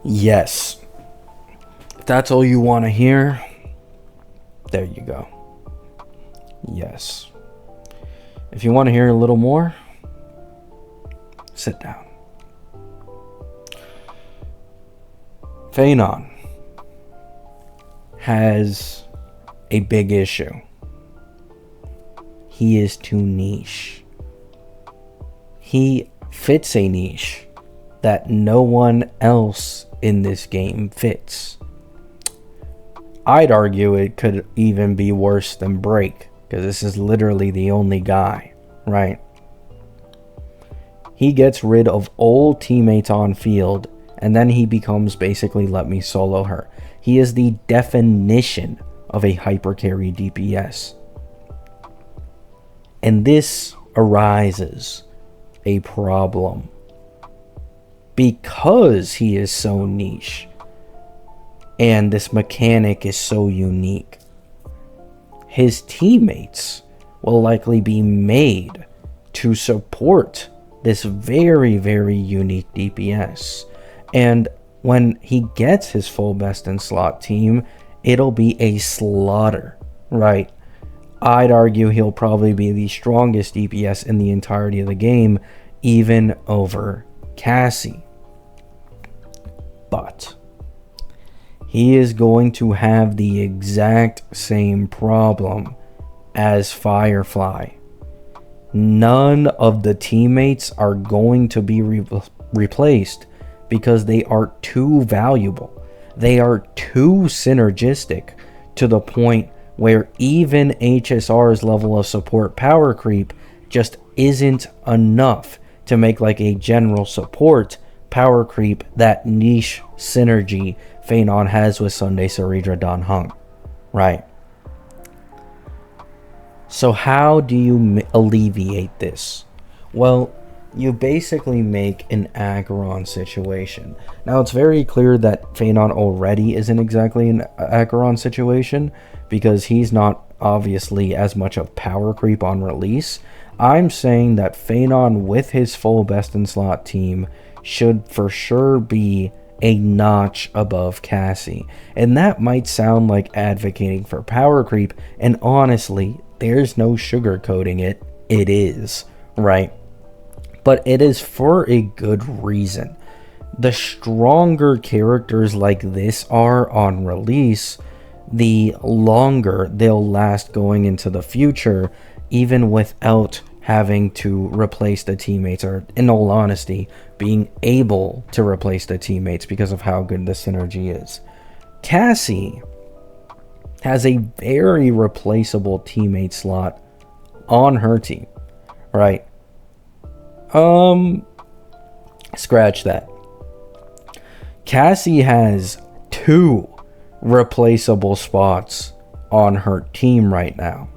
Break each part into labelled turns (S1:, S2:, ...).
S1: Yes. If that's all you want to hear, there you go. Yes. If you want to hear a little more, sit down. Phainon has a big issue. He is too niche. He fits a niche that no one else in this game fits. I'd argue it could even be worse than Break, because this is literally the only guy, right? He gets rid of all teammates on field, and then he becomes basically let me solo her. He is the definition of a hypercarry DPS. And this arises a problem because he is so niche and this mechanic is so unique. His teammates will likely be made to support this very, very unique DPS. And when he gets his full best in slot team, it'll be a slaughter, right? I'd argue he'll probably be the strongest DPS in the entirety of the game, even over Cassie. But he is going to have the exact same problem as Firefly. None of the teammates are going to be replaced because they are too valuable. They are too synergistic to the point where even HSR's level of support power creep just isn't enough to make like a general support power creep that niche synergy Phainon has with Sunday Saridra Dan Hung, right? So how do you alleviate this? Well, you basically make an Acheron situation. Now, it's very clear that Phainon already isn't exactly an Acheron situation because he's not obviously as much of power creep on release. I'm saying that Phainon with his full best in slot team should for sure be a notch above Cassie. And that might sound like advocating for power creep, and honestly, there's no sugarcoating it. It is, right? But it is for a good reason. The stronger characters like this are on release, the longer they'll last going into the future, even without having to replace the teammates, or in all honesty, being able to replace the teammates because of how good the synergy is. Cassie has a very replaceable teammate slot on her team, right? Scratch that. Cassie has 2 replaceable spots on her team right now.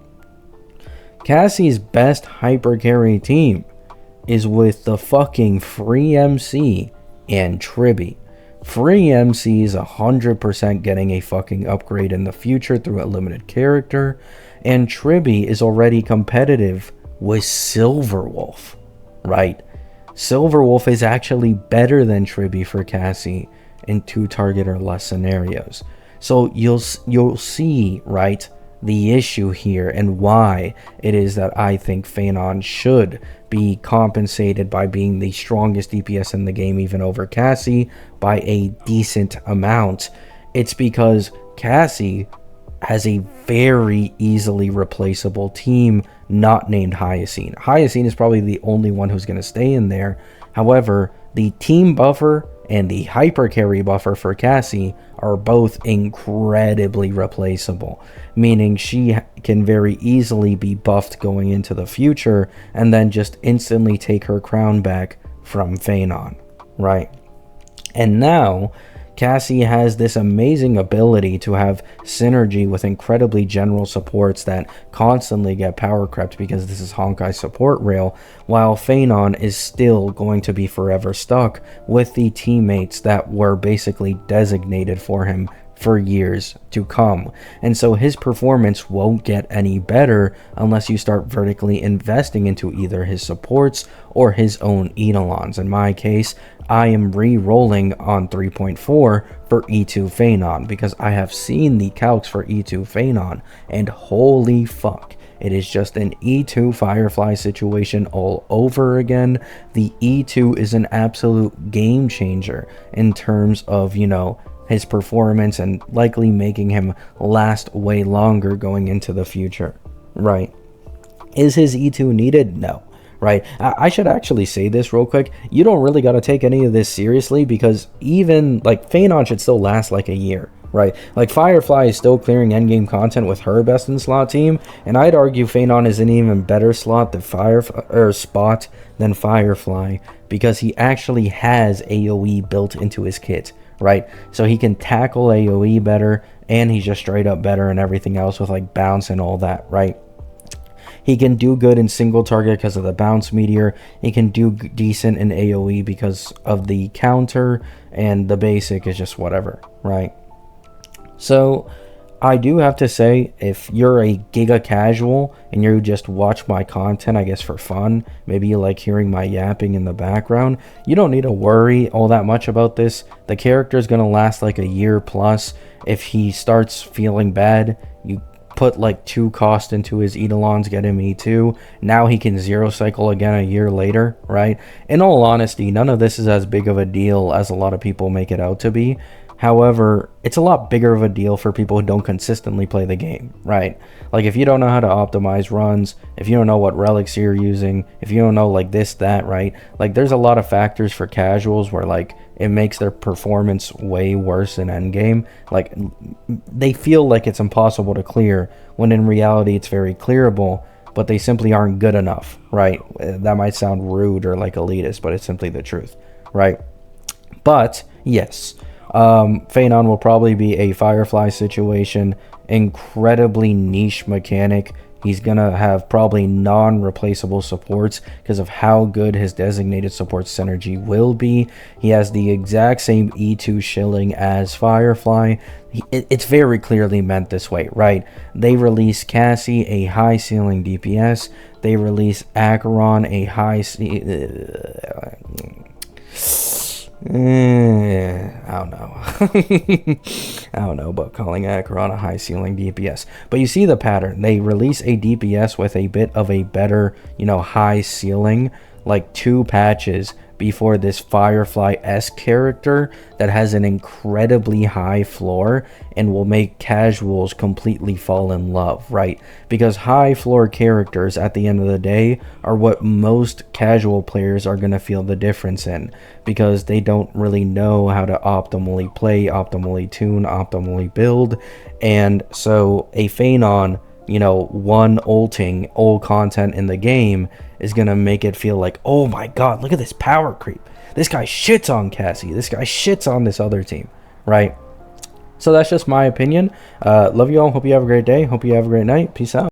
S1: Cassie's best hypercarry team is with the fucking free MC and Tribby. Free MC is 100% getting a fucking upgrade in the future through a limited character, and Tribby is already competitive with Silverwolf, right? Silverwolf is actually better than Tribby for Cassie in 2 target or less scenarios. So you'll see, right, the issue here and why it is that I think Phainon should be compensated by being the strongest DPS in the game, even over Cassie, by a decent amount. It's because Cassie has a very easily replaceable team not named Hyacine. Hyacine is probably the only one who's going to stay in there. However, the team buffer and the hypercarry buffer for Cassie are both incredibly replaceable, meaning she can very easily be buffed going into the future and then just instantly take her crown back from Phainon, right? And now Cassie has this amazing ability to have synergy with incredibly general supports that constantly get power crept because this is Honkai's support rail, while Phainon is still going to be forever stuck with the teammates that were basically designated for him for years to come. And so his performance won't get any better unless you start vertically investing into either his supports or his own Eidolons. In my case, I am re-rolling on 3.4 for E2 Phainon because I have seen the calcs for E2 Phainon, and holy fuck, it is just an E2 Firefly situation all over again. The E2 is an absolute game changer in terms of, you know, his performance and likely making him last way longer going into the future, right? Is his E2 needed? No. Right? I should actually say this real quick. You don't really got to take any of this seriously because even like Phainon should still last like a year, right? Like Firefly is still clearing endgame content with her best in slot team, and I'd argue Phainon is an even better spot than Firefly because he actually has AoE built into his kit, right? So he can tackle AoE better, and he's just straight up better and everything else with like bounce and all that, right? He can do good in single target because of the bounce meteor. He can do decent in AoE because of the counter, and the basic is just whatever, right? So I do have to say, if you're a Giga casual and you just watch my content, I guess for fun, maybe you like hearing my yapping in the background, you don't need to worry all that much about this. The character is going to last like a year plus. If he starts feeling bad, you put like 2 cost into his Eidolons, get him E2. Now he can 0 cycle again a year later, right? In all honesty, none of this is as big of a deal as a lot of people make it out to be. However, it's a lot bigger of a deal for people who don't consistently play the game, right? Like if you don't know how to optimize runs, if you don't know what relics you're using, if you don't know like this, that, right? Like there's a lot of factors for casuals where like it makes their performance way worse in endgame. Like they feel like it's impossible to clear when in reality it's very clearable, but they simply aren't good enough, right? That might sound rude or like elitist, but it's simply the truth, right? But yes, Phainon will probably be a Firefly situation, incredibly niche mechanic. He's gonna have probably non-replaceable supports because of how good his designated support synergy will be. He has the exact same E2 shilling as Firefly. It's very clearly meant this way, right? They release Cassie, a high ceiling DPS. They release Acheron, a high I don't know. I don't know about calling Acheron a high ceiling DPS. But you see the pattern. They release a DPS with a bit of a better, you know, high ceiling, like 2 patches before this Firefly-esque character that has an incredibly high floor and will make casuals completely fall in love, right? Because high floor characters at the end of the day are what most casual players are going to feel the difference in, because they don't really know how to optimally play, optimally tune, optimally build. And so a Phainon, you know, one ulting all content in the game is gonna make it feel like, oh my god, look at this power creep. This guy shits on Cassie. This guy shits on this other team, right? So that's just my opinion. Love you all. Hope you have a great day. Hope you have a great night. Peace out.